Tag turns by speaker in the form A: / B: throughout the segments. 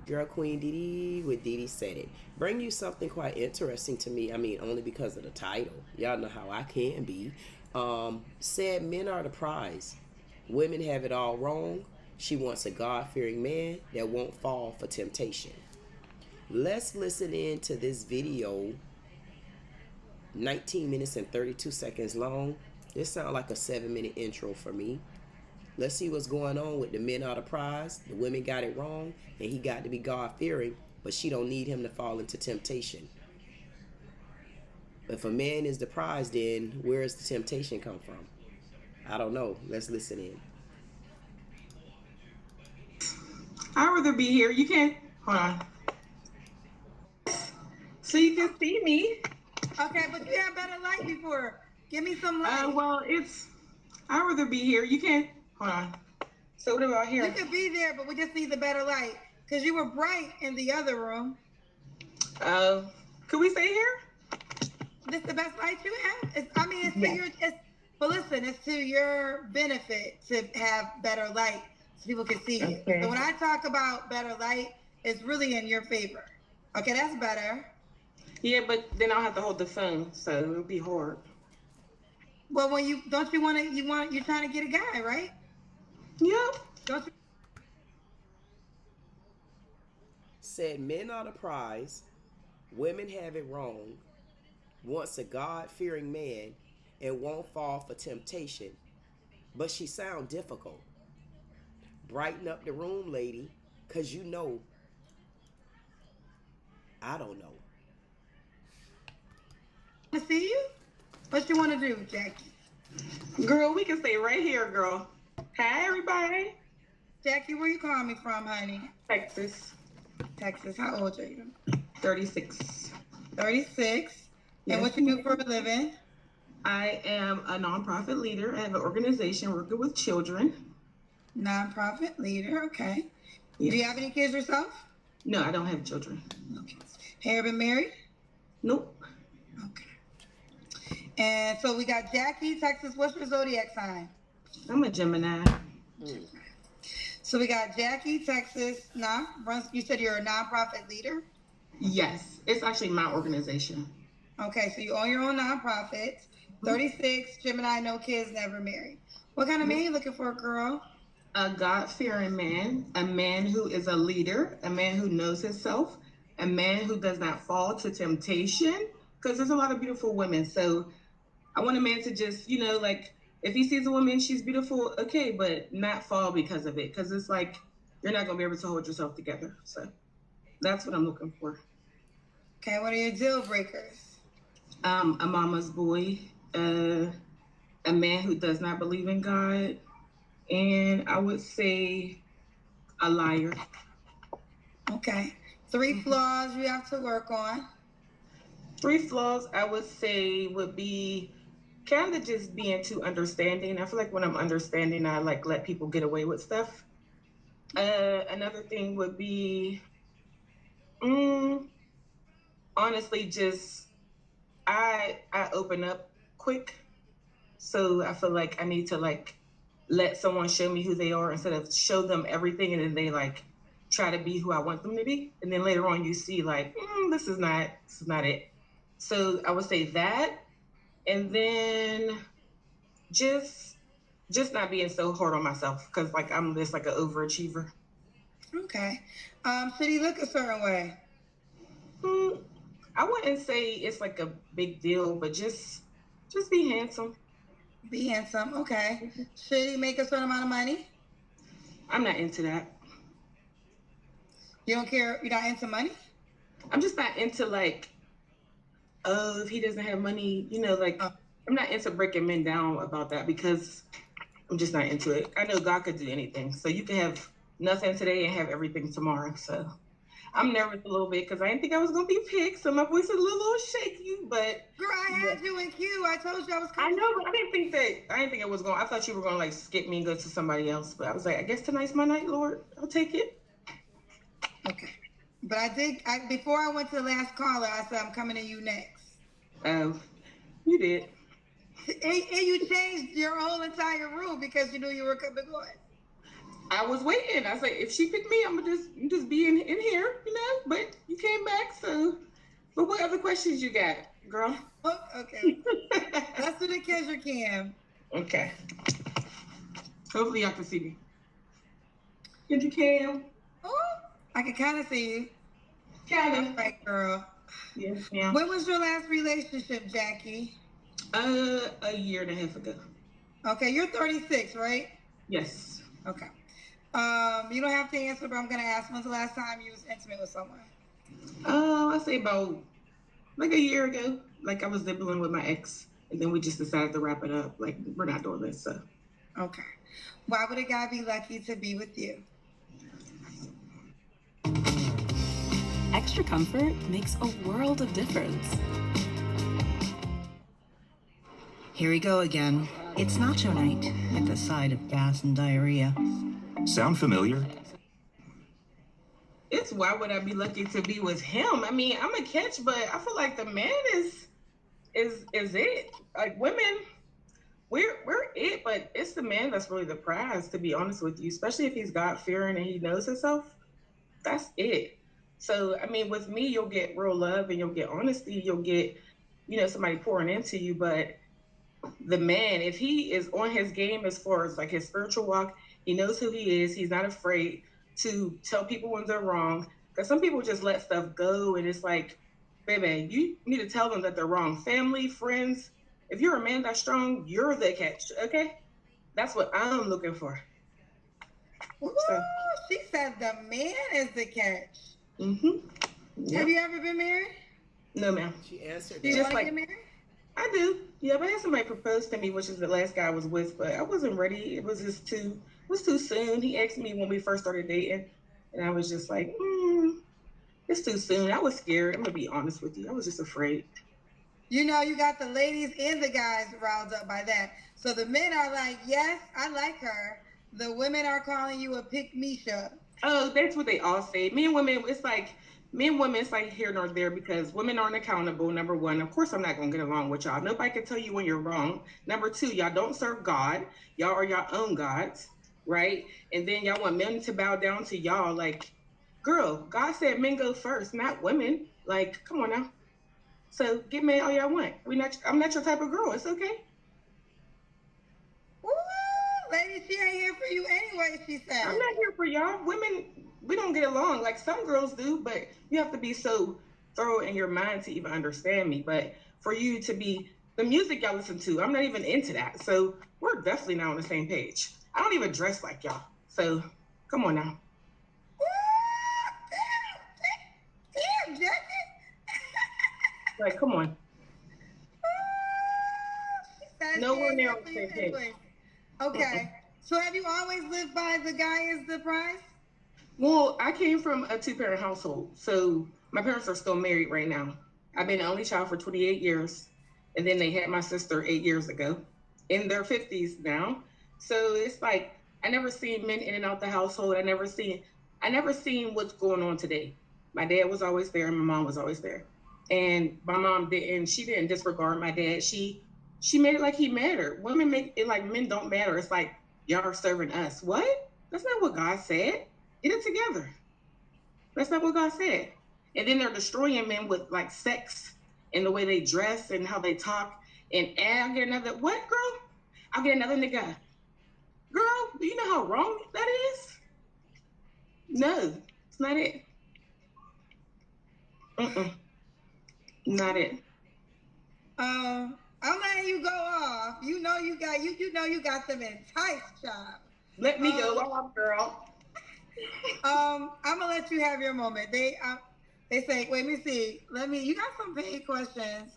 A: Girl Queen Dee Dee with Dee Dee Said It. Bring you something quite interesting to me. I mean, only because of the title. Y'all know how I can be. Said men are the prize. Women have it all wrong. She wants a God fearing man that won't fall for temptation. Let's listen in to this video, 19 minutes and 32 seconds long. This sounds like a 7-minute intro for me. Let's see what's going on with the men are the prize. The women got it wrong, and he got to be God-fearing, but she don't need him to fall into temptation. If a man is the prize, then where does the temptation come from? I don't know. Let's listen in.
B: I'd rather be here. You can't. Hold on. So you can see me.
C: Okay, but you have better light before. Give me some light.
B: Well, I'd rather be here. You can't. Hold on. So what about here?
C: You could be there, but we just need the better light. Because you were bright in the other room.
B: Could we stay here?
C: This the best light you have? But listen, it's to your benefit to have better light so people can see you.
B: Okay.
C: So when I talk about better light, it's really in your favor. Okay, that's better.
B: Yeah, but then I'll have to hold the phone, so it'll be hard.
C: Well, when you're trying to get a guy, right?
B: Yeah.
C: Don't you?
A: Said men are the prize. Women have it wrong. Wants a God-fearing man and won't fall for temptation. But she sound difficult. Brighten up the room, lady, because you know I don't know.
C: To see you? What you want to do, Jackie?
B: Girl, we can stay right here, girl. Hi, everybody.
C: Jackie, where you calling me from, honey?
B: Texas.
C: Texas. How old are you?
B: 36.
C: 36.
B: Yes.
C: And what you do for a living?
B: I am a nonprofit leader. I have an organization working with children.
C: Nonprofit leader, okay.
B: Yes.
C: Do you have any kids yourself?
B: No, I don't have children.
C: Okay. Have you been married?
B: Nope.
C: Okay. And so we got Jackie, Texas. What's your zodiac sign?
B: I'm a Gemini.
C: So we got Jackie, Texas. You said you're a nonprofit leader?
B: Yes, it's actually my organization.
C: Okay, so you own your own nonprofit. 36, Gemini, no kids, never married. What kind of man you looking for, girl?
B: A God-fearing man, a man who is a leader, a man who knows himself, a man who does not fall to temptation, because there's a lot of beautiful women. So I want a man to just, like, if he sees a woman, she's beautiful, okay, but not fall because of it, because it's like you're not going to be able to hold yourself together. So that's what I'm looking for.
C: Okay, what are your deal breakers?
B: A mama's boy, a man who does not believe in God, and I would say a liar.
C: Okay. 3 flaws you have to work on.
B: 3 flaws I would say would be kind of just being too understanding. I feel like when I'm understanding, I like let people get away with stuff. Another thing would be, honestly, just I open up quick. So I feel like I need to like let someone show me who they are instead of show them everything and then they like try to be who I want them to be. And then later on you see like, this is not it. So I would say that. And then just not being so hard on myself because like I'm just like an overachiever.
C: Okay. Should he look a certain way?
B: I wouldn't say it's like a big deal, but just be handsome.
C: Be handsome. Okay. Should he make a certain amount of money?
B: I'm not into that.
C: You don't care? You're not into money?
B: I'm just not into like, if he doesn't have money, I'm not into breaking men down about that because I'm just not into it. I know God could do anything. So you can have nothing today and have everything tomorrow. So I'm nervous a little bit because I didn't think I was going to be picked. So my voice is a little shaky, but.
C: Girl, I had you in queue. I told you I was coming.
B: I know, but I didn't think it was going. I thought you were going to like skip me and go to somebody else. But I was like, I guess tonight's my night, Lord. I'll take it.
C: Okay. But before I went to the last caller, I said, I'm coming to you next.
B: You did.
C: And you changed your whole entire room because you knew you were coming on.
B: I was waiting. I said, if she picked me, I'm gonna just be in here, you know. But you came back, so. But what other questions you got, girl?
C: Oh, okay. Let's do the Kendra cam.
B: Okay. Hopefully y'all can see me. Kendra cam.
C: Oh, I can kind of see you.
B: Kind of.
C: Right, girl.
B: Yes, ma'am.
C: When was your last relationship, Jackie?
B: A year and a half ago.
C: Okay, you're 36, right?
B: Yes.
C: Okay. You don't have to answer, but I'm gonna ask. When's the last time you was intimate with someone?
B: I say about like a year ago. Like I was nibbling with my ex, and then we just decided to wrap it up. Like we're not doing this, so.
C: Okay. Why would a guy be lucky to be with you?
D: Extra comfort makes a world of difference.
E: Here we go again. It's nacho night with a side of gas and diarrhea.
F: Sound familiar?
B: It's why would I be lucky to be with him? I mean, I'm a catch, but I feel like the man is it. Like women, we're it, but it's the man that's really the prize, to be honest with you, especially if he's God-fearing and he knows himself. That's it. So, I mean, with me, you'll get real love and you'll get honesty. You'll get, you know, somebody pouring into you. But the man, if he is on his game as far as like his spiritual walk, he knows who he is. He's not afraid to tell people when they're wrong. Because some people just let stuff go. And it's like, baby, you need to tell them that they're wrong. Family, friends, if you're a man that's strong, you're the catch, okay? That's what I'm looking for.
C: Ooh, she said the man is the catch.
B: Mm-hmm. Yep.
C: Have you ever been married?
B: No, ma'am.
A: She answered
C: Do you
A: that.
C: want to
B: like-
C: get married?
B: I do. Yeah, but I had somebody propose to me, which is the last guy I was with, but I wasn't ready. It was too soon. He asked me when we first started dating, and I was just like, it's too soon. I was scared. I'm gonna be honest with you. I was just afraid.
C: You know, you got the ladies and the guys riled up by that. So the men are like, yes, I like her. The women are calling you a pick-me-sha.
B: Oh, that's what they all say. Men and women, it's like here nor there because women aren't accountable, number one. Of course, I'm not going to get along with y'all. Nobody can tell you when you're wrong. Number two, y'all don't serve God. Y'all are your own gods, right? And then y'all want men to bow down to y'all. Like, girl, God said men go first, not women. Like, come on now. So get mad all y'all want. I'm not your type of girl. It's okay.
C: Woo! Lady, she ain't here for you anyway, she said.
B: I'm not here for y'all. Women, we don't get along. Like some girls do, but you have to be so thorough in your mind to even understand me. But for you to be the music y'all listen to, I'm not even into that. So we're definitely not on the same page. I don't even dress like y'all. So come on now.
C: Damn, Jackie.
B: Like, come on.
C: She
B: Nowhere
C: ain't
B: near
C: here
B: on the
C: for you
B: same page.
C: anyway. Okay. So have you always lived by the guy is the prize?
B: Well, I came from a two-parent household. So my parents are still married right now. I've been the only child for 28 years. And then they had my sister 8 years ago in their 50s now. So it's like, I never seen men in and out the household. I never seen what's going on today. My dad was always there and my mom was always there. And my mom she didn't disregard my dad. She made it like he mattered. Women make it like men don't matter. It's like, y'all are serving us. What? That's not what God said. Get it together. That's not what God said. And then they're destroying men with like sex and the way they dress and how they talk. And I'll get another, what, girl? I'll get another nigga. Girl, do you know how wrong that is? No, it's not it. Not it.
C: I'm letting you go off. You know you got them enticed, child.
B: Let me go off, girl.
C: I'm gonna let you have your moment. They say, wait, let me see. You got some paid questions.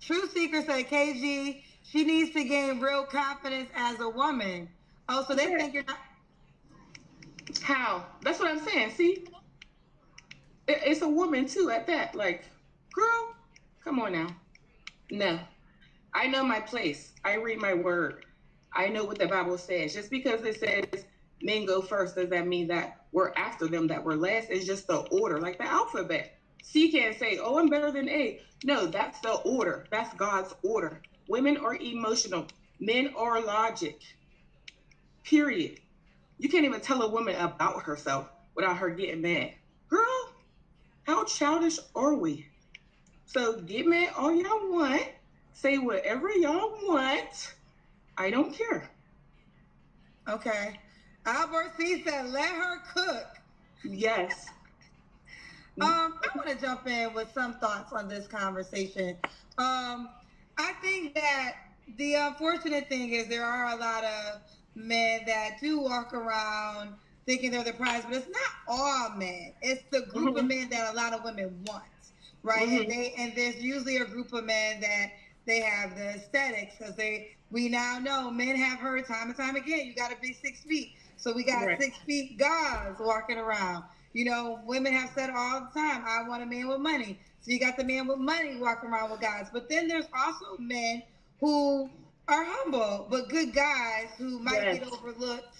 C: True Seeker said, KG, she needs to gain real confidence as a woman. Oh, so they think you're not.
B: How? That's what I'm saying. See? It's a woman too at that. Like, girl, come on now. No. I know my place. I read my word. I know what the Bible says. Just because it says men go first, does that mean that we're after them, that we're last? It's just the order, like the alphabet. C can't say, oh, I'm better than A. No, that's the order. That's God's order. Women are emotional. Men are logic. period. You can't even tell a woman about herself without her getting mad. Girl, how childish are we? So get mad all y'all want. Say whatever y'all want. I don't care.
C: Okay. Albert C said, let her cook.
B: Yes.
C: I want to jump in with some thoughts on this conversation. I think that the unfortunate thing is there are a lot of men that do walk around thinking they're the prize, but it's not all men. It's the group of men that a lot of women want, right? And there's usually a group of men that they have the aesthetics, because we now know men have heard time and time again, you got to be 6 feet. So we got 6 feet gods walking around. You know, women have said all the time, I want a man with money. So you got the man with money walking around with gods. But then there's also men who are humble, but good guys who might get overlooked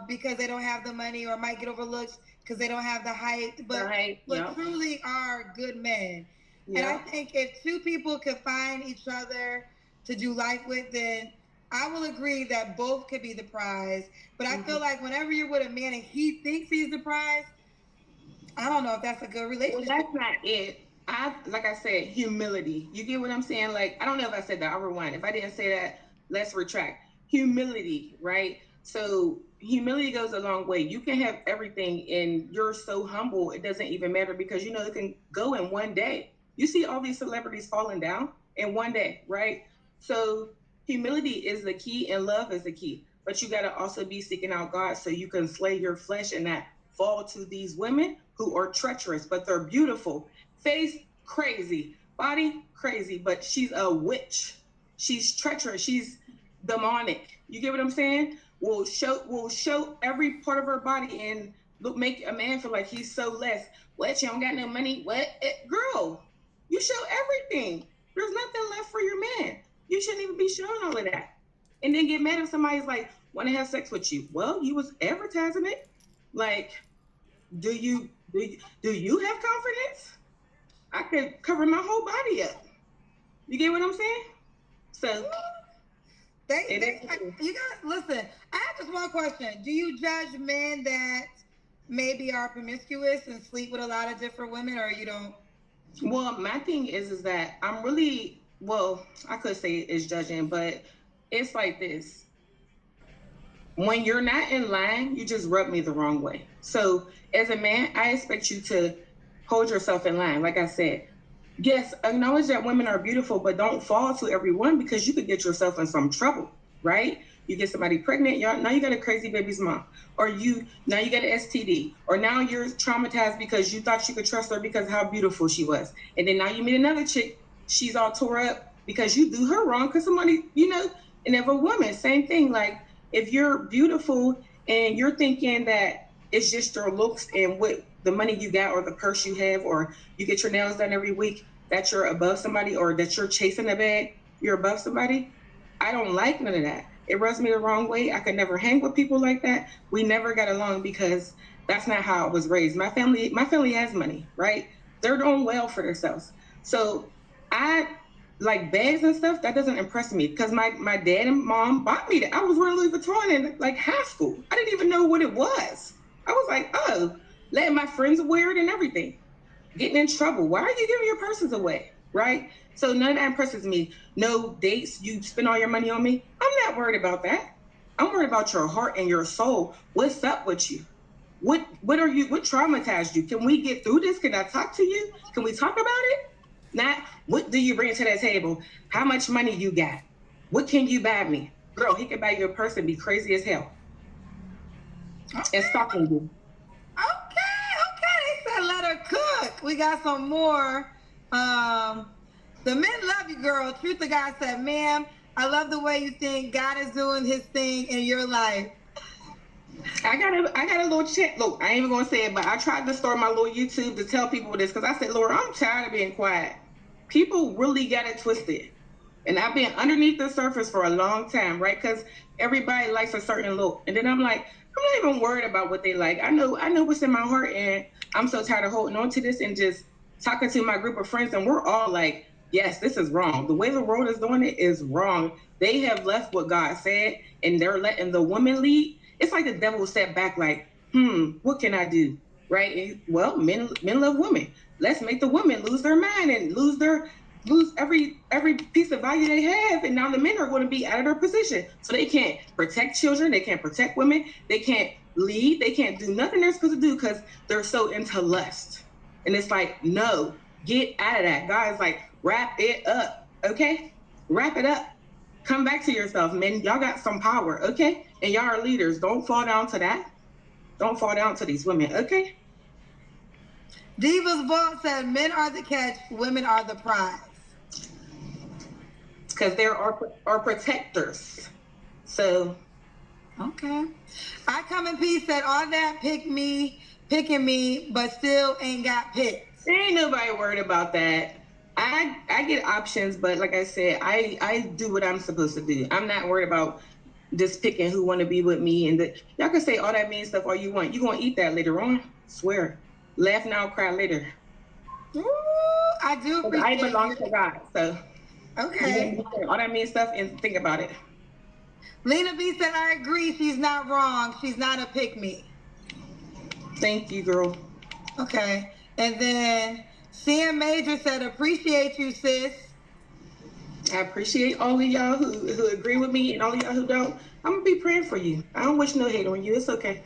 C: because they don't have the money, or might get overlooked because they don't have the height, but truly are good men. And I think if two people could find each other to do life with, then I will agree that both could be the prize. But I feel like whenever you're with a man and he thinks he's the prize, I don't know if that's a good relationship.
B: Well, that's not it. Like I said, humility. You get what I'm saying? Like, I don't know if I said that. I'll rewind. If I didn't say that, let's retract. Humility, right? So humility goes a long way. You can have everything and you're so humble, it doesn't even matter, because you know it can go in one day. You see all these celebrities falling down in one day, right? So humility is the key and love is the key. But you got to also be seeking out God so you can slay your flesh and not fall to these women who are treacherous, but they're beautiful. Face crazy, body crazy, but she's a witch. She's treacherous. She's demonic. You get what I'm saying? Will show every part of her body and make a man feel like he's so less. What? You don't got no money? What? Girl, you show everything. There's nothing left for your man. You shouldn't even be showing all of that. And then get mad if somebody's like, want to have sex with you. Well, you was advertising it. Like, do you have confidence? I could cover my whole body up. You get what I'm saying? So
C: you guys listen. I have just one question. Do you judge men that maybe are promiscuous and sleep with a lot of different women, or you don't?
B: Well, my thing is that I'm really, well, I could say it's judging, but it's like this. When you're not in line, you just rub me the wrong way. So as a man, I expect you to hold yourself in line. Like I said, yes, acknowledge that women are beautiful, but don't fall to everyone, because you could get yourself in some trouble, right? You get somebody pregnant, now you got a crazy baby's mom, or now you got an STD, or now you're traumatized because you thought you could trust her because of how beautiful she was. And then now you meet another chick, she's all tore up because you do her wrong because somebody, and if a woman, same thing. Like, if you're beautiful and you're thinking that it's just your looks and what the money you got or the purse you have, or you get your nails done every week, that you're above somebody, or that you're chasing a bag, you're above somebody. I don't like none of that. It rubs me the wrong way. I could never hang with people like that. We never got along because that's not how I was raised. My family has money, right? They're doing well for themselves. So I like bags and stuff. That doesn't impress me, because my dad and mom bought me that. I was wearing Louis Vuitton in like high school. I didn't even know what it was. I was like, oh, letting my friends wear it and everything. Getting in trouble. Why are you giving your purses away, right? So none of that impresses me. No dates, you spend all your money on me. I'm not worried about that. I'm worried about your heart and your soul. What's up with you? What traumatized you? Can we get through this? Can I talk to you? Can we talk about it? Not, what do you bring to that table? How much money you got? What can you buy me? Girl, he can buy you a purse and be crazy as hell.
C: Okay.
B: And stalking you.
C: Okay. They said let her cook. We got some more. The men love you, girl. Truth to God said, ma'am, I love the way you think. God is doing his thing in your life.
B: I got a little chat. Look, I ain't even gonna say it, but I tried to start my little YouTube to tell people this, because I said, Lord, I'm tired of being quiet. People really got it twisted. And I've been underneath the surface for a long time, right? Because everybody likes a certain look. And then I'm like, I'm not even worried about what they like. I know what's in my heart, and I'm so tired of holding on to this and just talking to my group of friends, and we're all like, yes, this is wrong. The way the world is doing it is wrong. They have left what God said, and they're letting the woman lead. It's like the devil sat back like, what can I do? Right? And, well, men love women. Let's make the women lose their mind and lose every piece of value they have, and now the men are going to be out of their position. So they can't protect children, they can't protect women, they can't lead, they can't do nothing they're supposed to do because they're so into lust. And it's like, no, get out of that. God's like, wrap it up, okay? Wrap it up. Come back to yourself, men. Y'all got some power, okay? And y'all are leaders. Don't fall down to that. Don't fall down to these women, okay?
C: Diva's Vault said, men are the catch, women are the prize.
B: Because there are protectors. So.
C: Okay. I Come in Peace said, all that picking me, but still ain't got picked.
B: There ain't nobody worried about that. I get options, but like I said, I do what I'm supposed to do. I'm not worried about just picking who want to be with me. And y'all can say all that mean stuff all you want. You're going to eat that later on. Swear. Laugh now, cry later.
C: Ooh, I do appreciate
B: I belong to God, so.
C: Okay.
B: All that mean stuff and think about it.
C: Lena B said, I agree. She's not wrong. She's not a pick me.
B: Thank you, girl.
C: Okay. And then CM Major said, appreciate you, sis.
B: I appreciate all of y'all who agree with me and all of y'all who don't. I'm going to be praying for you. I don't wish no hate on you. It's okay.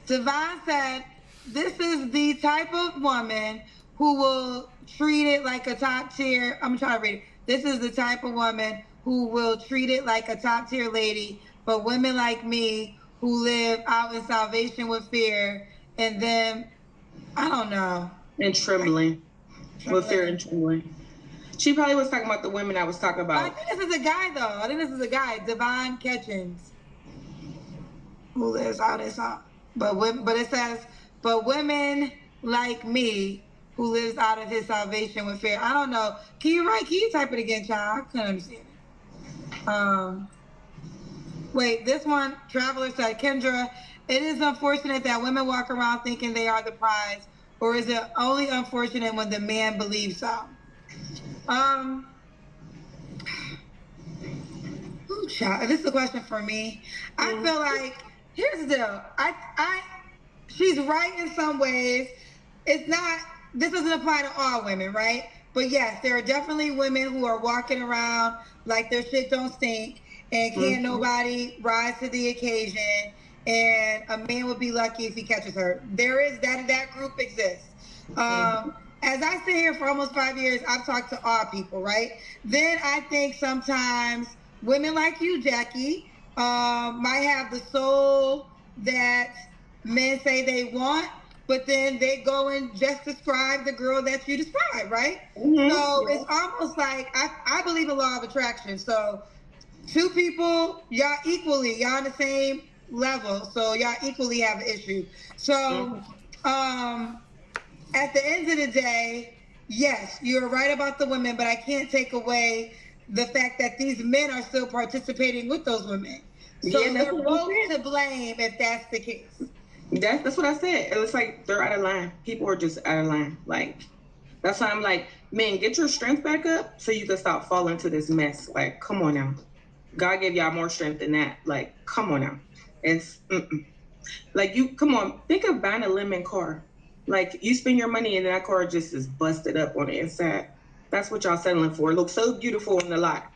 C: Devon said, this is the type of woman who will treat it like a top tier. I'm trying to read it. This is the type of woman who will treat it like a top tier lady, but women like me who live out in salvation with fear, and then, I don't know.
B: And trembling. With fear and trembling. She probably was talking about the women I was talking about.
C: I think this is a guy, though. I think this is a guy, Devon Ketchens, who lives out in but it says, but women like me who lives out of his salvation with fear. I don't know. Can you type it again, child? I couldn't understand it. Wait, this one, Traveler said, Kendra, it is unfortunate that women walk around thinking they are the prize, or is it only unfortunate when the man believes so? Ooh, child, this is a question for me. I feel like, here's the deal. She's right in some ways. This doesn't apply to all women, right? But yes, there are definitely women who are walking around like their shit don't stink and can't nobody rise to the occasion, and a man would be lucky if he catches her. There is that group exists. As I sit here for almost 5 years, I've talked to all people, right? Then I think sometimes women like you, Jackie, might have the soul that men say they want, but then they go and just describe the girl that you describe, right? So it's almost like, I believe in law of attraction. So two people, y'all on the same level, so y'all equally have an issue. So at the end of the day, yes, you're right about the women, but I can't take away the fact that these men are still participating with those women. So they're both to blame if that's the case.
B: That's what I said. It looks like they're out of line. People are just out of line. Like, that's why I'm like, man, get your strength back up so you can stop falling into this mess. Like, come on now. God gave y'all more strength than that. Like, come on now. It's, like, come on. Think of buying a lemon car. Like, you spend your money and that car just is busted up on the inside. That's what y'all settling for. It looks so beautiful in the lot.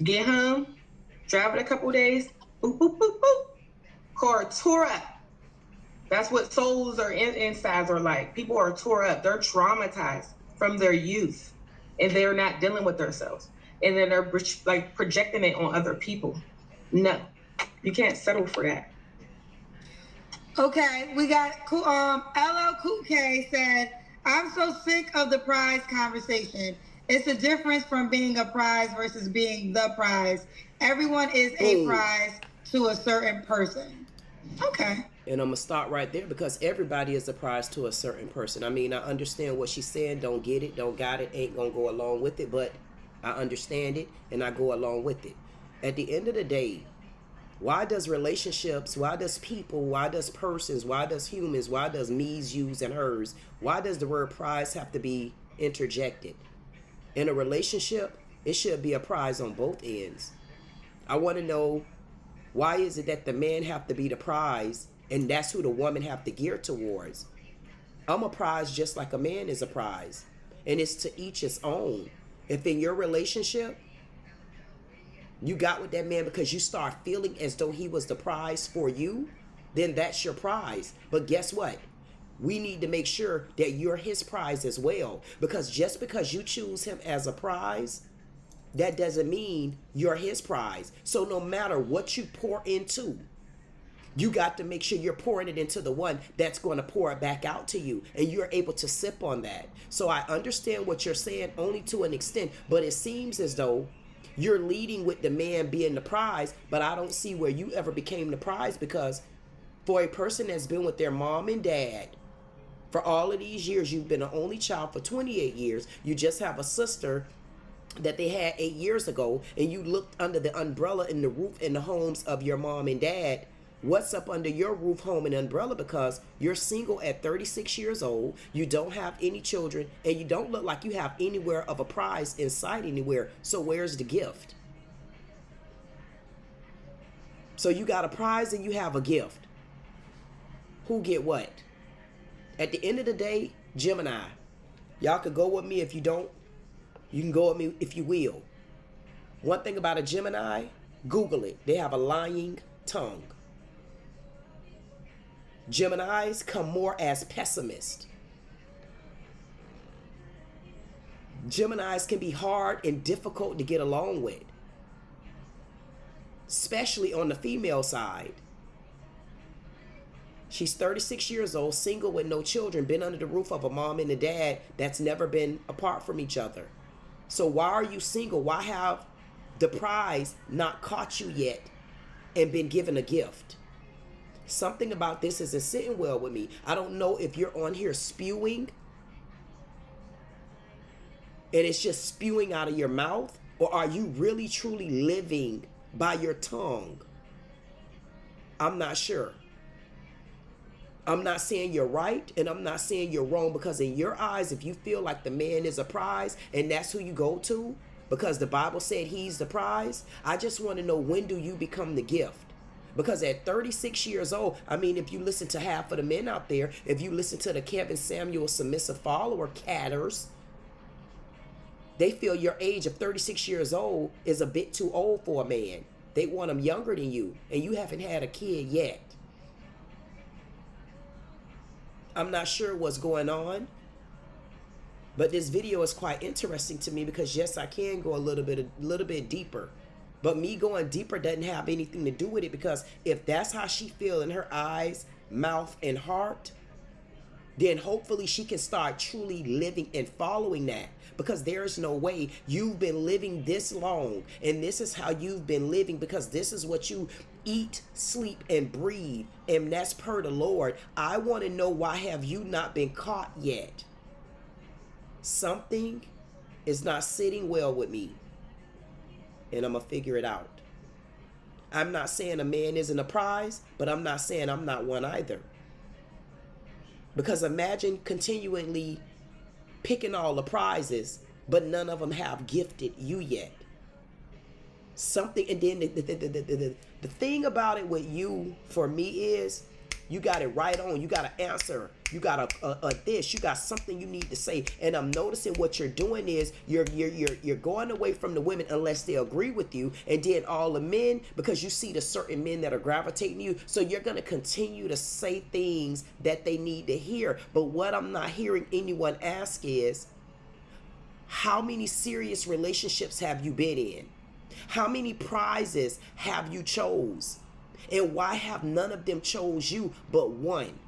B: Get home, drive it a couple days, boop, boop, boop, boop. Car tore up. That's what souls or insides are like. People are tore up. They're traumatized from their youth, and they're not dealing with themselves. And then they're like projecting it on other people. No, you can't settle for that.
C: Okay, we got LL Cool K said, I'm so sick of the prize conversation. It's a difference from being a prize versus being the prize. Everyone is a prize to a certain person. Okay.
A: And I'm going to start right there because everybody is a prize to a certain person. I mean, I understand what she's saying. Don't get it, don't got it, ain't going to go along with it. But I understand it and I go along with it. At the end of the day, why does relationships, why does people, why does persons, why does humans, why does me's, you's, and hers, why does the word prize have to be interjected? In a relationship, it should be a prize on both ends. I want to know, why is it that the man have to be the prize and that's who the woman have to gear towards? I'm a prize just like a man is a prize. And it's to each his own. If in your relationship, you got with that man because you start feeling as though he was the prize for you, then that's your prize. But guess what? We need to make sure that you're his prize as well. Because just because you choose him as a prize, that doesn't mean you're his prize. So no matter what you pour into, you got to make sure you're pouring it into the one that's going to pour it back out to you. And you're able to sip on that. So I understand what you're saying only to an extent. But it seems as though you're leading with the man being the prize. But I don't see where you ever became the prize. Because for a person that's been with their mom and dad for all of these years, you've been an only child for 28 years. You just have a sister that they had 8 years ago, and you looked under the umbrella in the roof in the homes of your mom and dad. What's up under your roof, home, and umbrella? Because you're single at 36 years old, you don't have any children, and you don't look like you have anywhere of a prize in sight anywhere. So where's the gift? So you got a prize and you have a gift. Who get what? At the end of the day, Gemini, y'all could go with me if you don't. You can go with me if you will. One thing about a Gemini, Google it. They have a lying tongue. Geminis come more as pessimists. Geminis can be hard and difficult to get along with, especially on the female side. She's 36 years old, single with no children, been under the roof of a mom and a dad that's never been apart from each other. So why are you single? Why have the prize not caught you yet and been given a gift? Something about this isn't sitting well with me. I don't know if you're on here spewing and it's just spewing out of your mouth, or are you really truly living by your tongue? I'm not sure. I'm not saying you're right and I'm not saying you're wrong, because in your eyes, if you feel like the man is a prize and that's who you go to because the Bible said he's the prize, I just want to know, when do you become the gift? Because at 36 years old, I mean, if you listen to half of the men out there, if you listen to the Kevin Samuel submissive follower catters, they feel your age of 36 years old is a bit too old for a man. They want them younger than you, and you haven't had a kid yet. I'm not sure what's going on, but this video is quite interesting to me because yes, I can go a little bit deeper. But me going deeper doesn't have anything to do with it, because if that's how she feels in her eyes, mouth, and heart, then hopefully she can start truly living and following that. Because there's no way you've been living this long and this is how you've been living, because this is what you eat, sleep, and breathe, and that's per the Lord. I want to know, why have you not been caught yet? Something is not sitting well with me, and I'm gonna figure it out. I'm not saying a man isn't a prize, but I'm not saying I'm not one either. Because imagine continually picking all the prizes, but none of them have gifted you yet. Something, and then the thing about it with you, for me, is you got it right on. You got an answer. You got a this. You got something you need to say. And I'm noticing what you're doing is you're going away from the women unless they agree with you, and then all the men, because you see the certain men that are gravitating you, so you're gonna continue to say things that they need to hear. But what I'm not hearing anyone ask is, how many serious relationships have you been in? How many prizes have you chose? And why have none of them chose you but one?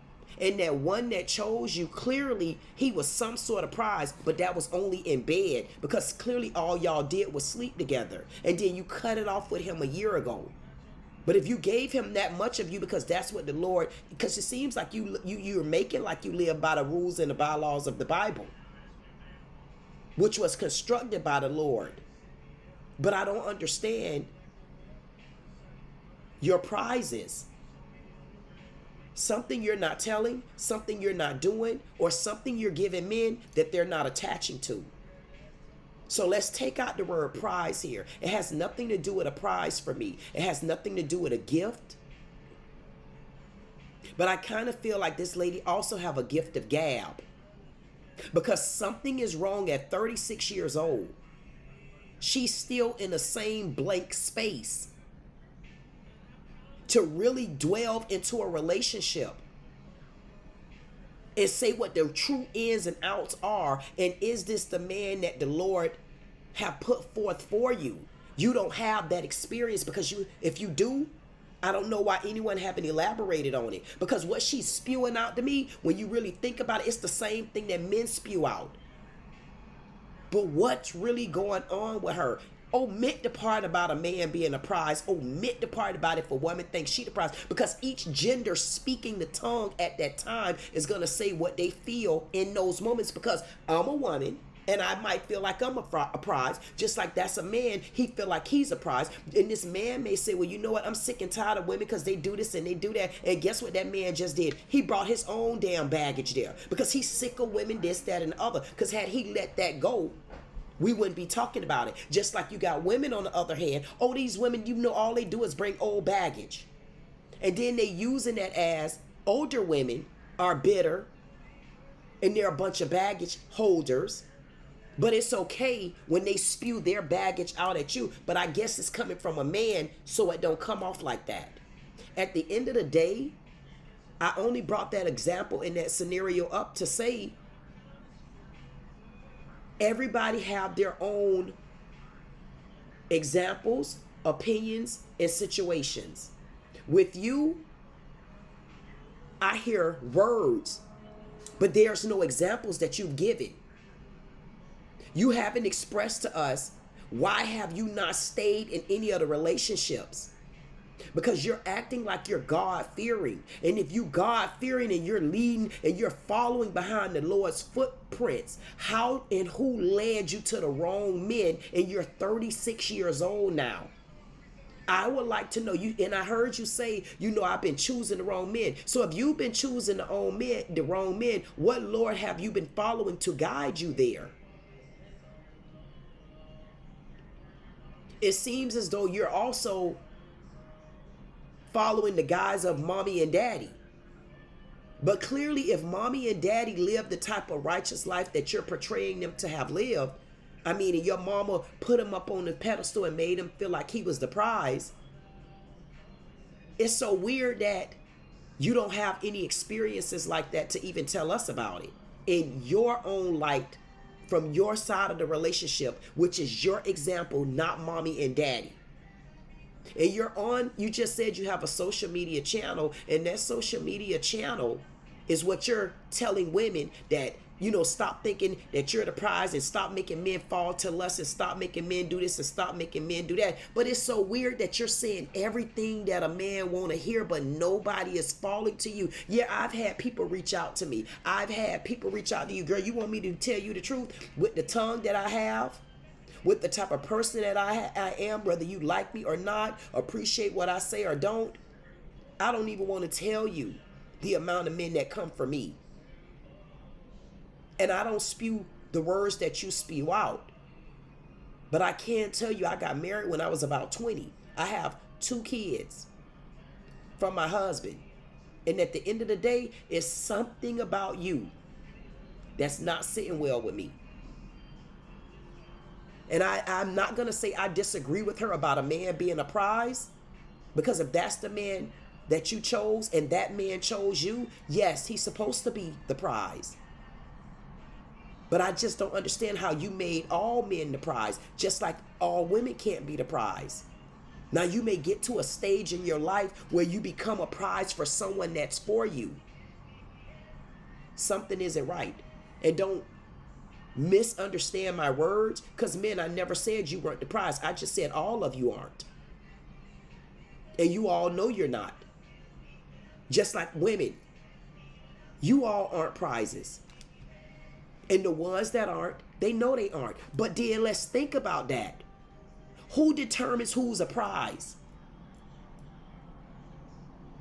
A: And that one that chose you, clearly he was some sort of prize, but that was only in bed, because clearly all y'all did was sleep together, and then you cut it off with him a year ago. But if you gave him that much of you, because that's what the Lord, because it seems like you're making like you live by the rules and the bylaws of the Bible, which was constructed by the Lord. But I don't understand your prizes. Something you're not telling, something you're not doing, or something you're giving men that they're not attaching to. So let's take out the word prize here. It has nothing to do with a prize for me. It has nothing to do with a gift. But I kind of feel like this lady also have a gift of gab, because something is wrong at 36 years old. She's still in the same blank space to really delve into a relationship and say what the true ins and outs are. And is this the man that the Lord have put forth for you? You don't have that experience, because if you do, I don't know why anyone haven't elaborated on it, because what she's spewing out to me, when you really think about it, it's the same thing that men spew out. But what's really going on with her? Omit the part about a man being a prize. Omit the part about if a woman thinks she the prize, because each gender speaking the tongue at that time is going to say what they feel in those moments. Because I'm a woman and I might feel like I'm a prize, just like that's a man, he feel like he's a prize. And this man may say, well, you know what, I'm sick and tired of women because they do this and they do that. And guess what that man just did? He brought his own damn baggage there, because he's sick of women, this, that, and the other. Because had he let that go, we wouldn't be talking about it. Just like you got women on the other hand. Oh, these women, you know, all they do is bring old baggage. And then they using that as older women are bitter and they're a bunch of baggage holders. But it's okay when they spew their baggage out at you. But I guess it's coming from a man, so it don't come off like that. At the end of the day, I only brought that example in that scenario up to say everybody have their own examples, opinions, and situations. With you, I hear words, but there's no examples that you've given. You haven't expressed to us, why have you not stayed in any other relationships? Because you're acting like you're God-fearing. And if you God-fearing and you're leading and you're following behind the Lord's footprints, how and who led you to the wrong men? And you're 36 years old now. I would like to know you. And I heard you say, you know, I've been choosing the wrong men. So if you've been choosing the wrong men, what Lord have you been following to guide you there? It seems as though you're also following the guise of mommy and daddy. But clearly, if mommy and daddy lived the type of righteous life that you're portraying them to have lived, I mean, and your mama put him up on the pedestal and made him feel like he was the prize, it's so weird that you don't have any experiences like that to even tell us about it in your own light, from your side of the relationship, which is your example, not mommy and daddy. And you just said you have a social media channel, and that social media channel is what you're telling women that, you know, stop thinking that you're the prize and stop making men fall to lust and stop making men do this and stop making men do that. But it's so weird that you're saying everything that a man want to hear, but nobody is falling to you. Yeah, I've had people reach out to me. I've had people reach out to you. Girl, you want me to tell you the truth? With the tongue that I have, with the type of person that I am, whether you like me or not, appreciate what I say or don't, I don't even want to tell you the amount of men that come for me. And I don't spew the words that you spew out. But I can tell you, I got married when I was about 20. I have 2 kids from my husband. And at the end of the day, it's something about you that's not sitting well with me. And I'm not going to say I disagree with her about a man being a prize, because if that's the man that you chose and that man chose you, yes, he's supposed to be the prize. But I just don't understand how you made all men the prize, just like all women can't be the prize. Now, you may get to a stage in your life where you become a prize for someone that's for you. Something isn't right. And don't misunderstand my words, because men, I never said you weren't the prize. I just said all of you aren't. And you all know you're not. Just like women, you all aren't prizes. And the ones that aren't, they know they aren't. But then let's think about that. Who determines who's a prize?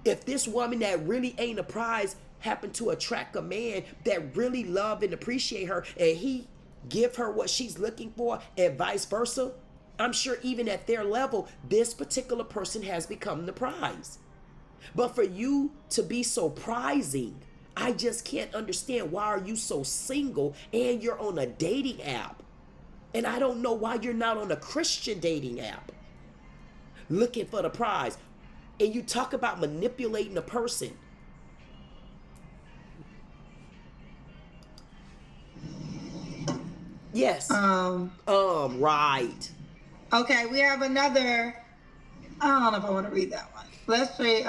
A: If this woman that really ain't a prize happened to attract a man that really love and appreciate her, and he give her what she's looking for, and vice versa, I'm sure even at their level, this particular person has become the prize. But for you to be so prizing, I just can't understand, why are you so single and you're on a dating app? And I don't know why you're not on a Christian dating app looking for the prize. And you talk about manipulating a person. Yes. Right.
C: Okay, we have another. I don't know if I want to read that one. Let's say,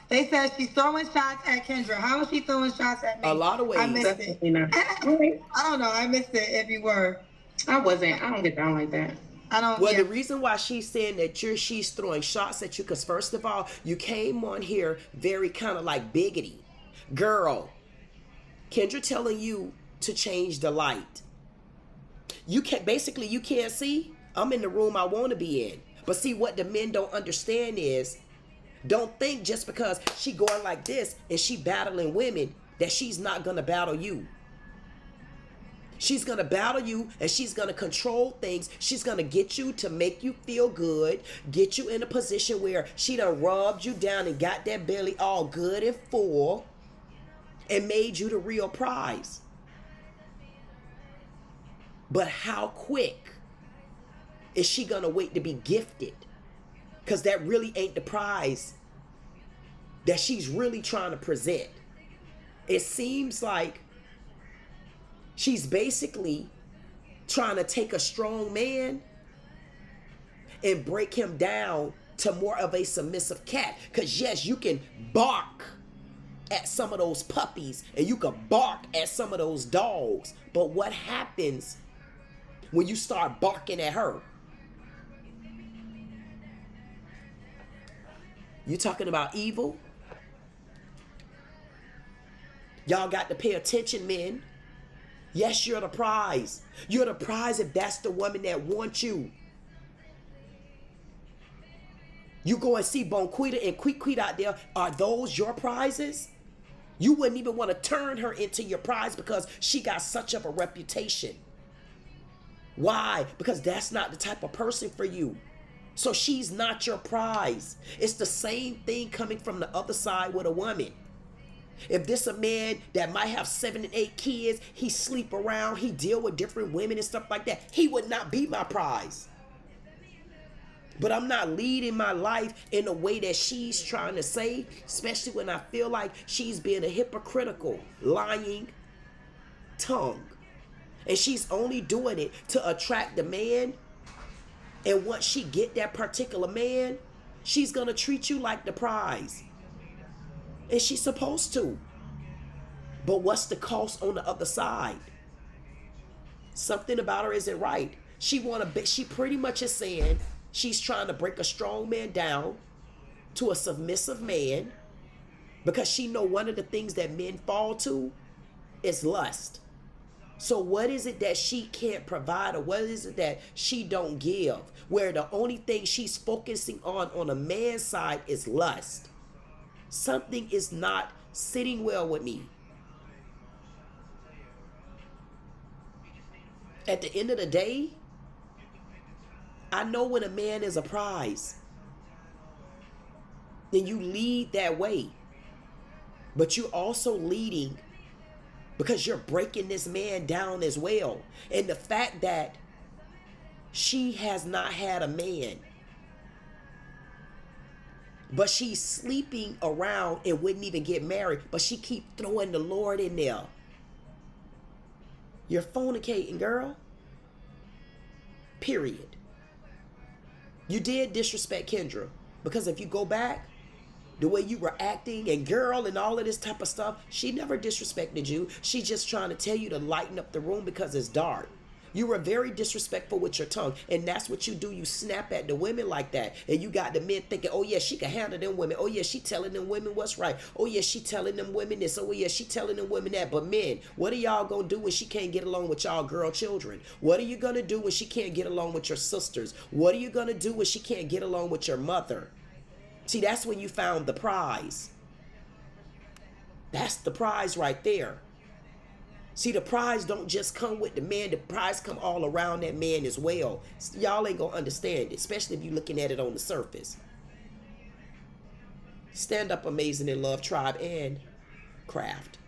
C: they said she's throwing shots at Kendra. How is she throwing shots at me?
A: A lot of ways.
C: I missed it. I don't know. I missed it if you were.
B: I wasn't. I don't get down like that.
C: I don't.
A: Well,
C: yeah.
A: the reason why she's saying that she's throwing shots at you, because first of all, you came on here very kind of like biggity. Girl, Kendra telling you to change the light. You can't, basically, you can't see. I'm in the room I want to be in. But see, what the men don't understand is, don't think just because she going like this and she battling women that she's not going to battle you. She's going to battle you, and she's going to control things. She's going to get you to make you feel good, get you in a position where she done rubbed you down and got that belly all good and full and made you the real prize. But how quick is she going to wait to be gifted? Because that really ain't the prize that she's really trying to present. It seems like she's basically trying to take a strong man and break him down to more of a submissive cat. Because yes, you can bark at some of those puppies and you can bark at some of those dogs. But what happens when you start barking at her? You talking about evil? Y'all got to pay attention, men. Yes, you're the prize. You're the prize if that's the woman that wants you. You go and see Bonquita and Queet out there. Are those your prizes? You wouldn't even want to turn her into your prize because she got such of a reputation. Why? Because that's not the type of person for you. So she's not your prize. It's the same thing coming from the other side with a woman. If this a man that might have 7 and 8 kids, he sleep around, he deal with different women and stuff like that, he would not be my prize. But I'm not leading my life in a way that she's trying to say, especially when I feel like she's being a hypocritical, lying tongue. And she's only doing it to attract the man. And once she get that particular man, she's going to treat you like the prize. And she's supposed to. But what's the cost on the other side? Something about her isn't right. She pretty much is saying she's trying to break a strong man down to a submissive man because she know one of the things that men fall to is lust. So what is it that she can't provide, or what is it that she don't give, where the only thing she's focusing on a man's side is lust? Something is not sitting well with me. At the end of the day, I know when a man is a prize, then you lead that way. But you're also leading because you're breaking this man down as well. And the fact that she has not had a man, but she's sleeping around and wouldn't even get married, but she keep throwing the Lord in there. You're fornicating, girl. Period. You did disrespect Kendra, because if you go back, the way you were acting and girl and all of this type of stuff, she never disrespected you. She just trying to tell you to lighten up the room because it's dark. You were very disrespectful with your tongue, and that's what you do. You snap at the women like that, and you got the men thinking, oh yeah, she can handle them women. Oh yeah, she telling them women what's right. Oh yeah, she telling them women this. Oh yeah, she telling them women that. But men, what are y'all gonna do when she can't get along with y'all girl children? What are you gonna do when she can't get along with your sisters? What are you gonna do when she can't get along with your mother? See, that's when you found the prize. That's the prize right there. See, the prize don't just come with the man. The prize come all around that man as well. Y'all ain't gonna understand it, especially if you're looking at it on the surface. Stand up, Amazing in Love Tribe and Craft.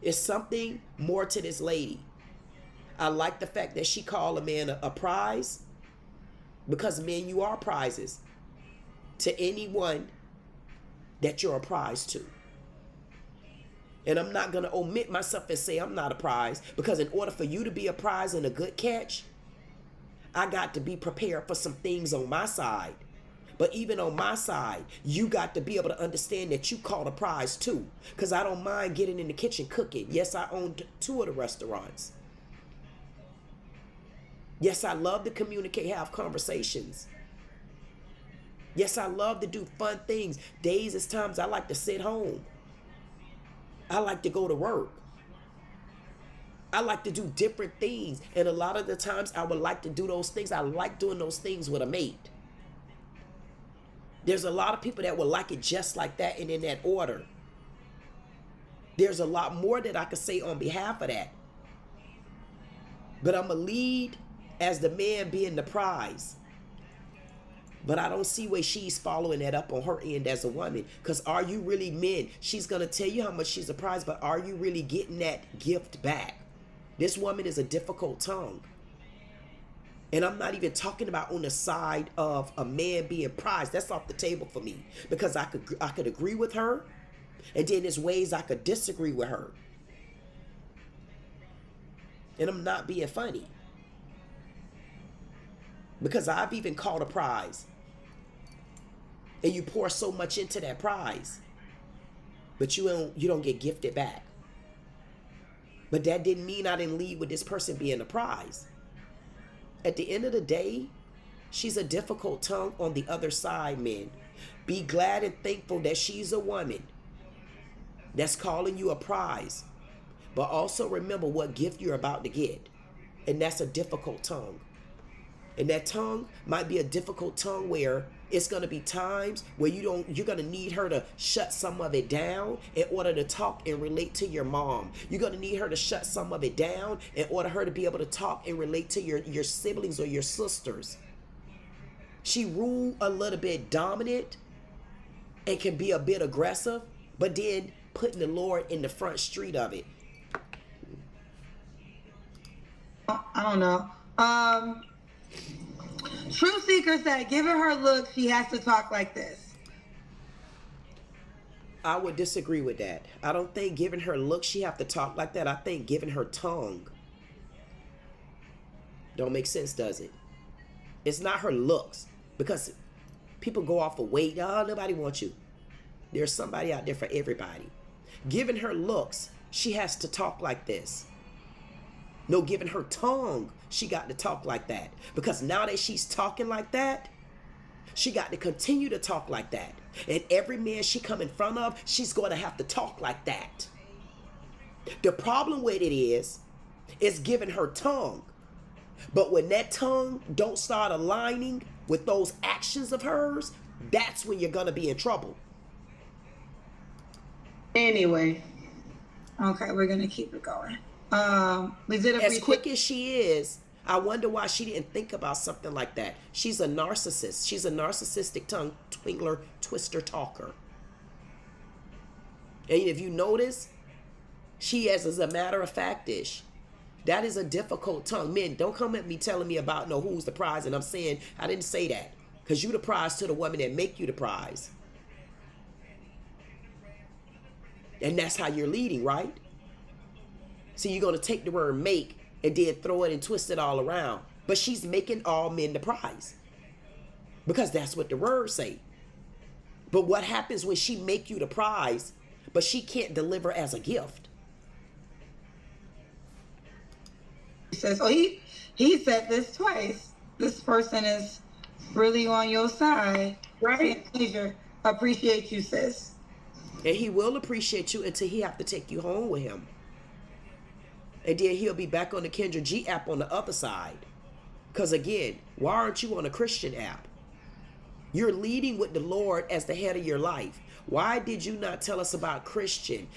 A: It's something more to this lady. I like the fact that she called a man a prize, because men, you are prizes to anyone that you're a prize to. And I'm not going to omit myself and say I'm not a prize, because in order for you to be a prize and a good catch, I got to be prepared for some things on my side. But even on my side, you got to be able to understand that you caught a prize too. Because I don't mind getting in the kitchen cooking. Yes, I own 2 of the restaurants. Yes, I love to communicate, have conversations. Yes, I love to do fun things. Days is times I like to sit home. I like to go to work. I like to do different things. And a lot of the times I would like to do those things. I like doing those things with a mate. There's a lot of people that would like it just like that and in that order. There's a lot more that I could say on behalf of that. But I'm going to lead as the man being the prize. But I don't see where she's following that up on her end as a woman. Because are you really men? She's going to tell you how much she's a prize, but are you really getting that gift back? This woman is a difficult tongue. And I'm not even talking about on the side of a man being prized. That's off the table for me. Because I could agree with her. And then there's ways I could disagree with her. And I'm not being funny. Because I've even called a prize. And you pour so much into that prize. But you don't get gifted back. But that didn't mean I didn't lead with this person being a prize. At the end of the day, she's a difficult tongue on the other side, men. Be glad and thankful that she's a woman that's calling you a prize. But also remember what gift you're about to get. And that's a difficult tongue. And that tongue might be a difficult tongue where it's going to be times where you're going to need her to shut some of it down in order to talk and relate to your mom. You're going to need her to shut some of it down in order her to be able to talk and relate to your siblings or your sisters. She rule a little bit dominant and can be a bit aggressive, but then putting the Lord in the front street of it.
C: I don't know. Truth Seeker said, given her look, she has to talk like this.
A: I would disagree with that. I don't think given her look, she have to talk like that. I think given her tongue. Don't make sense, does it? It's not her looks. Because people go off of weight. Oh, nobody wants you. There's somebody out there for everybody. Given her looks, she has to talk like this. No, given her tongue, she got to talk like that. Because now that she's talking like that, she got to continue to talk like that. And every man she come in front of, she's going to have to talk like that. The problem with it is giving her tongue. But when that tongue don't start aligning with those actions of hers, that's when you're going to be in trouble.
B: Anyway.
C: Okay, we're going to keep it going.
A: As quick as she is, I wonder why she didn't think about something like that. She's a narcissist. She's a narcissistic tongue twingler, twister, talker. And if you notice, she as a matter of fact-ish. That is a difficult tongue. Men, don't come at me telling me about who's the prize. And I'm saying, I didn't say that. Because you the prize to the woman that make you the prize. And that's how you're leading, right? So you're going to take the word make and then throw it and twist it all around. But she's making all men the prize. Because that's what the words say. But what happens when she make you the prize, but she can't deliver as a gift?
C: He says, oh, he said this twice. This person is really on your side. Right. Appreciate you, sis.
A: And he will appreciate you until he have to take you home with him. And then he'll be back on the Kendra G app on the other side. Because again, why aren't you on a Christian app? You're leading with the Lord as the head of your life. Why did you not tell us about Christian?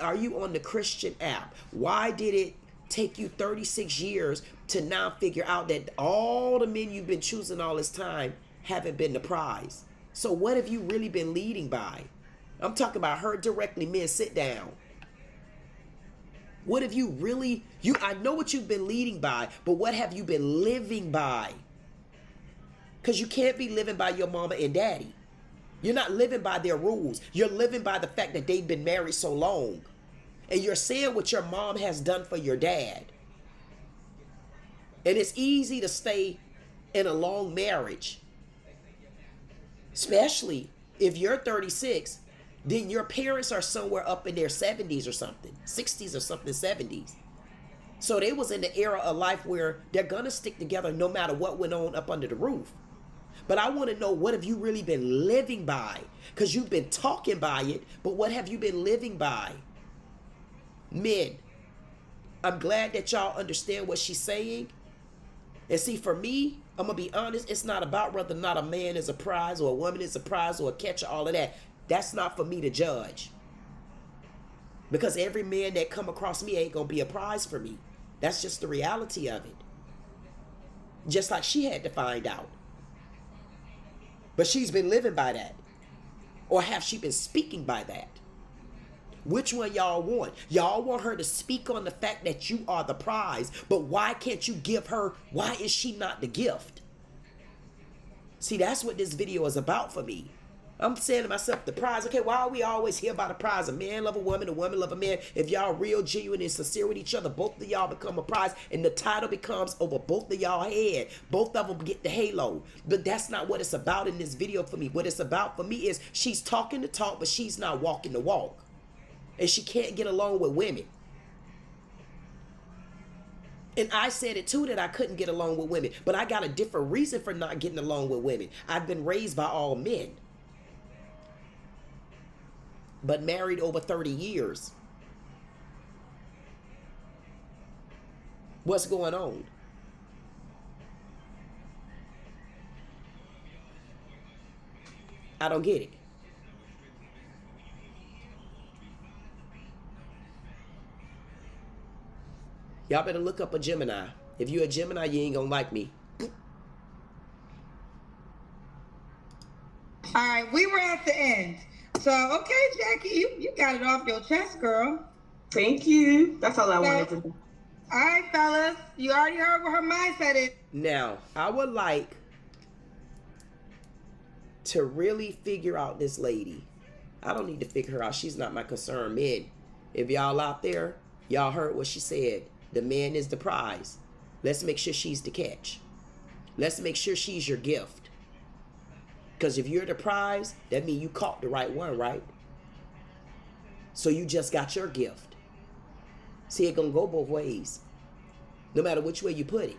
A: Are you on the Christian app? Why did it take you 36 years to now figure out that all the men you've been choosing all this time haven't been the prize? So what have you really been leading by? I'm talking about her directly. Men, sit down. What have you really, I know what you've been leading by, but what have you been living by? Because you can't be living by your mama and daddy. You're not living by their rules. You're living by the fact that they've been married so long. And you're saying what your mom has done for your dad. And it's easy to stay in a long marriage, especially if you're 36, then your parents are somewhere up in their 70s or something, 60s or something, 70s. So they was in the era of life where they're going to stick together no matter what went on up under the roof. But I want to know, what have you really been living by? Because you've been talking by it, but what have you been living by? Men, I'm glad that y'all understand what she's saying. And see, for me, I'm going to be honest, it's not about whether or not a man is a prize or a woman is a prize or a catcher, all of that. That's not for me to judge. Because every man that come across me ain't going to be a prize for me. That's just the reality of it. Just like she had to find out. But she's been living by that. Or have she been speaking by that? Which one y'all want? Y'all want her to speak on the fact that you are the prize, but why can't you give her, why is she not the gift? See, that's what this video is about for me. I'm saying to myself, the prize, okay, why are we always here about a prize? A man love a woman love a man. If y'all real, genuine, and sincere with each other, both of y'all become a prize, and the title becomes over both of y'all head. Both of them get the halo. But that's not what it's about in this video for me. What it's about for me is she's talking the talk, but she's not walking the walk. And she can't get along with women. And I said it too, that I couldn't get along with women. But I got a different reason for not getting along with women. I've been raised by all men, but married over 30 years. What's going on? I don't get it. Y'all better look up a Gemini. If you're a Gemini, you ain't gonna like me.
C: All right, we were at the end. So, okay, Jackie, you got it off your chest, girl.
B: Thank you. That's all I wanted to do.
C: All right, fellas, you already heard what her mindset is.
A: Now, I would like to really figure out this lady. I don't need to figure her out. She's not my concern. Men, if y'all out there, y'all heard what she said. The man is the prize. Let's make sure she's the catch. Let's make sure she's your gift. Because if you're the prize, that means you caught the right one, right? So you just got your gift. See, it's going to go both ways, no matter which way you put it.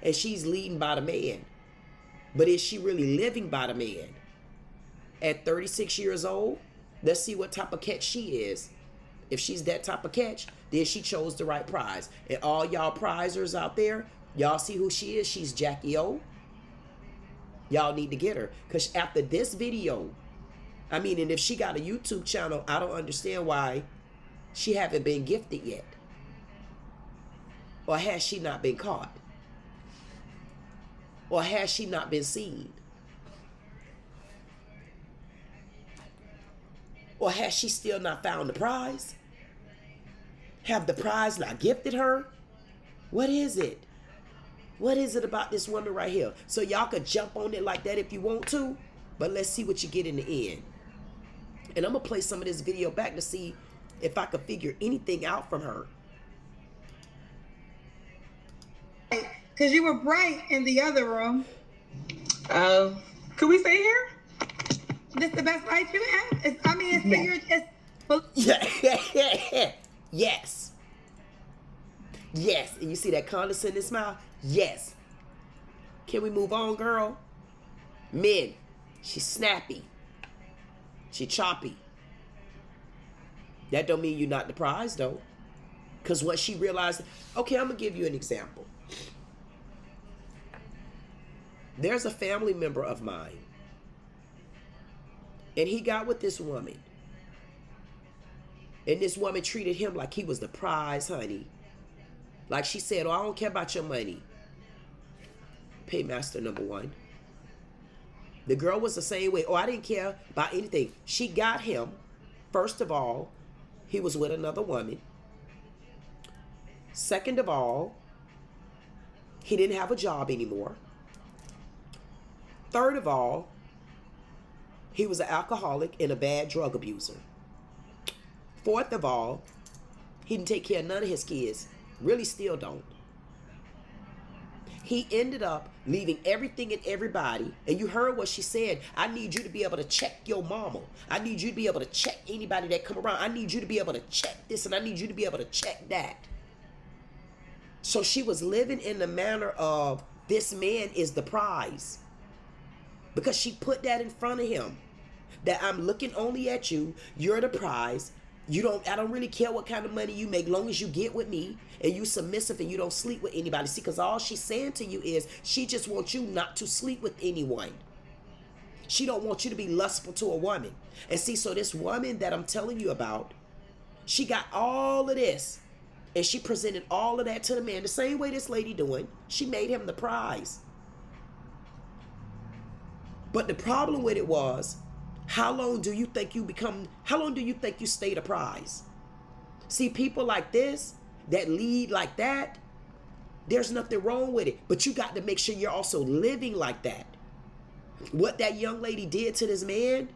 A: And she's leading by the man. But is she really living by the man? At 36 years old, let's see what type of catch she is. If she's that type of catch, then she chose the right prize. And all y'all prizers out there, y'all see who she is. She's Jackie O. Y'all need to get her. Because after this video, I mean, and if she got a YouTube channel, I don't understand why she haven't been gifted yet. Or has she not been caught? Or has she not been seen? Or has she still not found the prize? Have the prize not gifted her? What is it? What is it about this woman right here? So y'all could jump on it like that if you want to, but let's see what you get in the end. And I'm going to play some of this video back to see if I could figure anything out from her.
C: Because you were bright in the other room.
B: Could we stay here?
C: This the best light you have? It's figured.
A: Yeah. Yes. Yes. And you see that condescending smile? Yes. Can we move on, girl? Men, she's snappy. She choppy. That don't mean you're not the prize, though. Because once she realized, okay, I'm going to give you an example. There's a family member of mine And he got with this woman. And this woman treated him like he was the prize, honey. Like she said, oh, I don't care about your money. Paymaster number one. The girl was the same way. Oh, I didn't care about anything. She got him. First of all, he was with another woman. Second of all, he didn't have a job anymore. Third of all, he was an alcoholic and a bad drug abuser. Fourth of all, he didn't take care of none of his kids. Really still don't. He ended up leaving everything and everybody. And you heard what she said. I need you to be able to check your mama. I need you to be able to check anybody that come around. I need you to be able to check this and I need you to be able to check that. So she was living in the manner of this man is the prize. Because she put that in front of him. That I'm looking only at you. You're the prize. I don't really care what kind of money you make, long as you get with me and you submissive and you don't sleep with anybody. See, because all she's saying to you is she just wants you not to sleep with anyone. She don't want you to be lustful to a woman. And see, so this woman that I'm telling you about, she got all of this and she presented all of that to the man the same way this lady doing. She made him the prize. But the problem with it was, how long do you think you stay the prize? See, people like this, that lead like that, there's nothing wrong with it. But you got to make sure you're also living like that. What that young lady did to this man,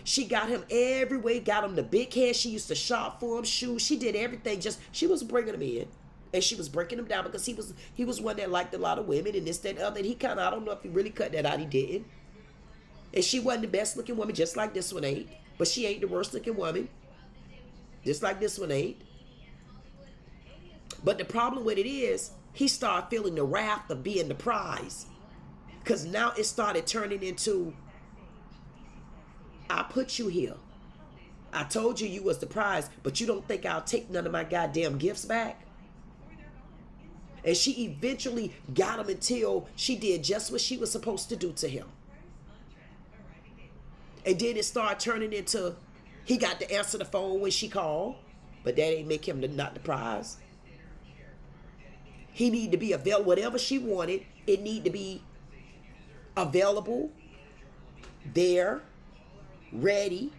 A: she got him every way, got him the big hair. She used to shop for him, shoes. She did everything. She was bringing him in. And she was breaking him down because he was one that liked a lot of women and this, that, and the other. And he kind of, I don't know if he really cut that out. He didn't. And she wasn't the best looking woman, just like this one ain't. But she ain't the worst looking woman, just like this one ain't. But the problem with it is, he started feeling the wrath of being the prize. Because now it started turning into, I put you here. I told you you was the prize, but you don't think I'll take none of my goddamn gifts back? And she eventually got him until she did just what she was supposed to do to him. And then it started turning into, he got to answer the phone when she called, but that ain't make him not the prize. He need to be available. Whatever she wanted, it need to be available, there, ready,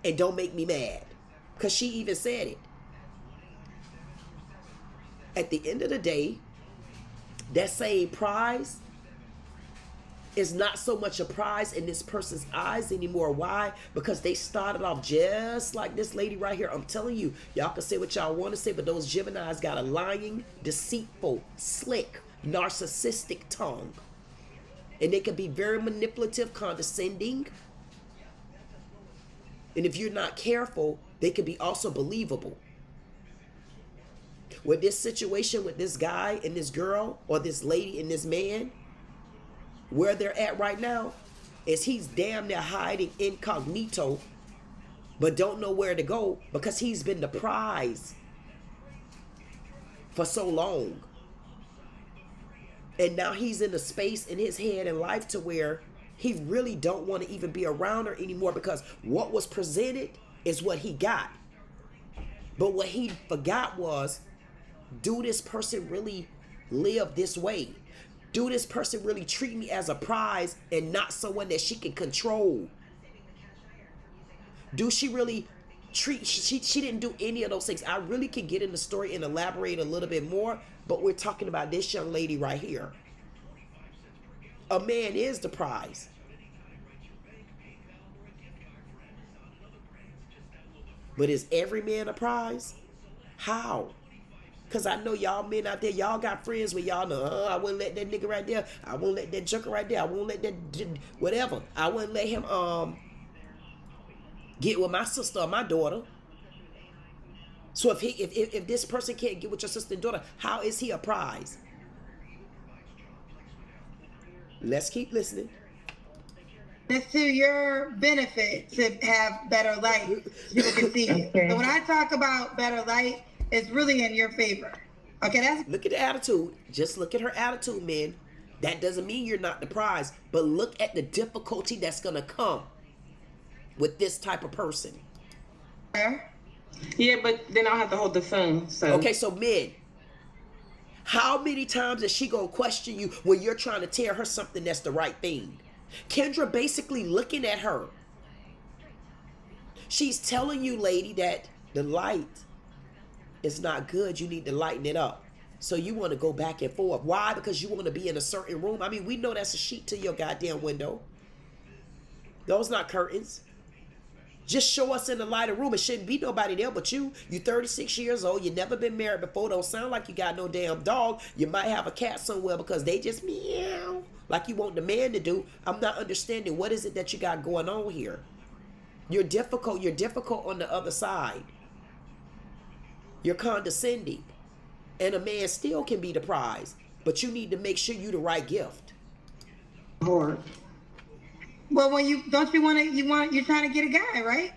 A: and don't make me mad. Because she even said it. At the end of the day, that same prize is not so much a prize in this person's eyes anymore. Why? Because they started off just like this lady right here. I'm telling you, y'all can say what y'all want to say, but those Geminis got a lying, deceitful, slick, narcissistic tongue. And they can be very manipulative, condescending. And if you're not careful, they can be also believable. With this situation with this guy and this girl, or this lady and this man, where they're at right now is he's damn near hiding incognito, but don't know where to go because he's been the prize for so long. And now he's in a space in his head and life to where he really don't want to even be around her anymore, because what was presented is what he got. But what he forgot was, do this person really live this way? Do this person really treat me as a prize and not someone that she can control? Do she really treat, she didn't do any of those things. I really could get in the story and elaborate a little bit more, but we're talking about this young lady right here. A man is the prize. But is every man a prize? How? Because I know y'all men out there, y'all got friends where y'all know, I wouldn't let that nigga right there. I won't let that junker right there. I won't let that, whatever. I wouldn't let him get with my sister or my daughter. So if this person can't get with your sister and daughter, how is he a prize? Let's keep listening.
C: It's to your benefit to have better light. People can see you. So when I talk about better light, it's really in your favor. Okay, that's...
A: Look at the attitude. Just look at her attitude, man. That doesn't mean you're not the prize, but look at the difficulty that's going to come with this type of person.
B: Yeah, but then I'll have to hold the phone. So
A: Okay, so men, how many times is she going to question you when you're trying to tell her something that's the right thing? Kendra basically looking at her. She's telling you, lady, that the light is not good. You need to lighten it up. So you want to go back and forth. Why? Because you want to be in a certain room. I mean, we know that's a sheet to your goddamn window. Those not curtains. Just show us in the lighter room. It shouldn't be nobody there but you. You 36 years old. You never been married before. Don't sound like you got no damn dog. You might have a cat somewhere because they just meow like you want the man to do. I'm not understanding. What is it that you got going on here? You're difficult. You're difficult on the other side. You're condescending. And a man still can be the prize. But you need to make sure you the right gift.
B: hard.
C: Well, when you're trying to get a guy, right?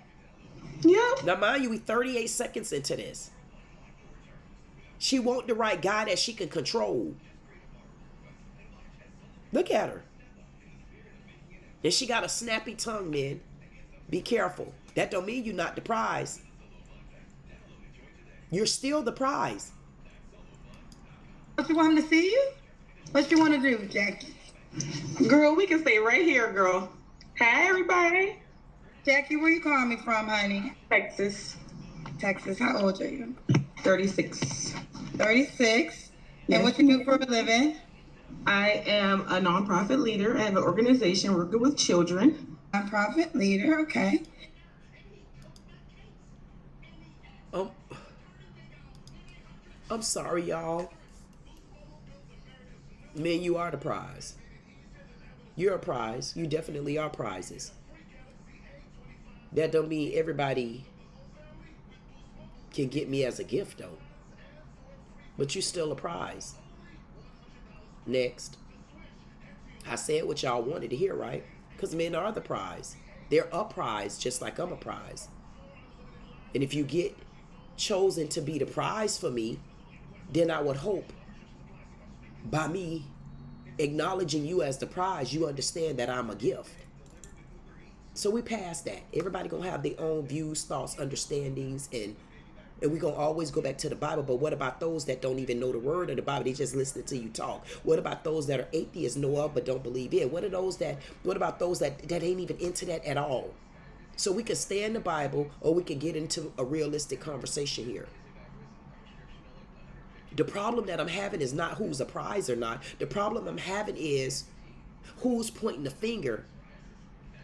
B: Yeah.
A: Now, mind you, we 38 seconds into this. She want the right guy that she can control. Look at her. And she got a snappy tongue, man. Be careful. That don't mean you're not the prize. You're still the prize.
C: Don't you want him to see you? What you want to do, Jackie?
B: Girl, we can stay right here, girl. Hi, everybody.
C: Jackie, where you calling me from, honey?
B: Texas.
C: Texas. How old are you?
B: 36.
C: 36.
B: Yes.
C: And what you do for a living?
B: I am a nonprofit leader. I have an organization working with children.
C: Nonprofit leader, okay.
A: I'm sorry, y'all. Men, you are the prize. You're a prize. You definitely are prizes. That don't mean everybody can get me as a gift, though. But you still a prize. Next. I said what y'all wanted to hear, right? Because men are the prize. They're a prize, just like I'm a prize. And if you get chosen to be the prize for me, then I would hope by me acknowledging you as the prize, you understand that I'm a gift. So we passed that. Everybody gonna have their own views, thoughts, understandings, and we're gonna always go back to the Bible. But what about those that don't even know the word of the Bible? They just listen to you talk. What about those that are atheists, know of but don't believe in? What about those that ain't even into that at all? So we can stay in the Bible, or we can get into a realistic conversation here. The problem that I'm having is not who's a prize or not. The problem I'm having is who's pointing the finger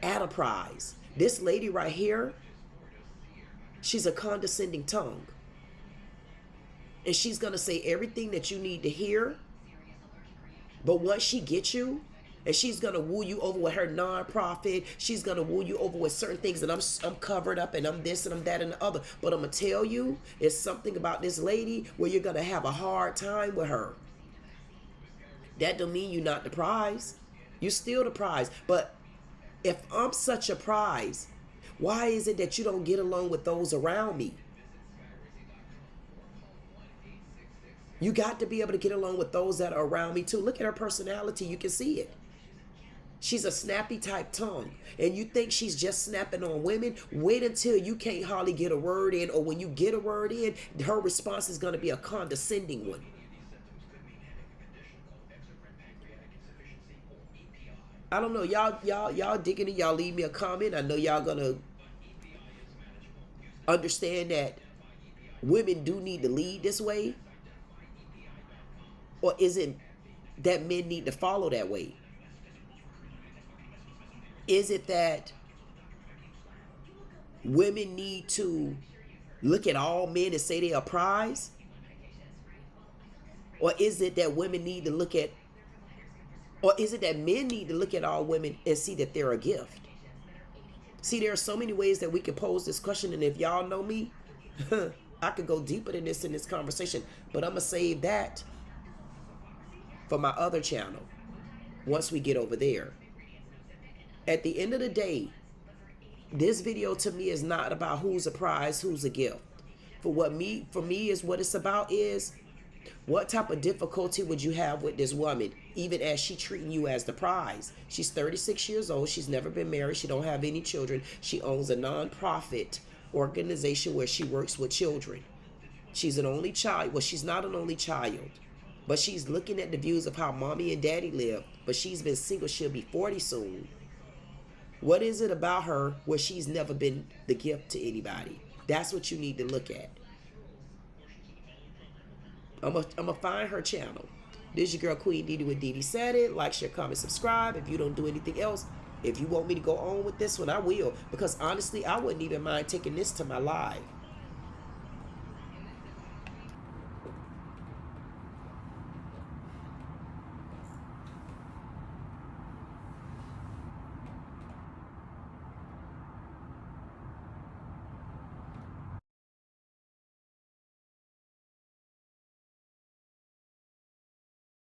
A: at a prize. This lady right here, she's a condescending tongue. And she's going to say everything that you need to hear. But once she gets you, and she's going to woo you over with her nonprofit, she's going to woo you over with certain things, and I'm covered up, and I'm this, and I'm that, and the other. But I'm going to tell you, it's something about this lady where you're going to have a hard time with her. That don't mean you're not the prize. You're still the prize. But if I'm such a prize, why is it that you don't get along with those around me? You got to be able to get along with those that are around me too. Look at her personality. You can see it. She's a snappy type tongue. And you think she's just snapping on women? Wait until you can't hardly get a word in, or when you get a word in, her response is going to be a condescending one. I don't know. Y'all digging it. Y'all leave me a comment. I know y'all going to understand that women do need to lead this way. Or is it that men need to follow that way? Is it that women need to look at all men and say they're a prize? Or is it that women need to look at, or is it that men need to look at all women and see that they're a gift? See, there are so many ways that we can pose this question, and if y'all know me, I could go deeper than this in this conversation, but I'm going to save that for my other channel once we get over there. At the end of the day, this video to me is not about who's a prize, who's a gift. For me is what it's about is What type of difficulty would you have with this woman, even as she treating you as the prize? She's 36 years old. She's never been married. She don't have any children. She owns a non-profit organization where she works with children. She's an only child. Well, she's not an only child, but she's looking at the views of how mommy and daddy live. But she's been single. She'll be 40 soon. What is it about her where she's never been the gift to anybody? That's what you need to look at. I'm gonna find her channel. This is your girl Queen Dee Dee with Dee Dee Said It. Like, share, comment, subscribe. If you don't do anything else, if you want me to go on with this one, I will. Because honestly, I wouldn't even mind taking this to my live.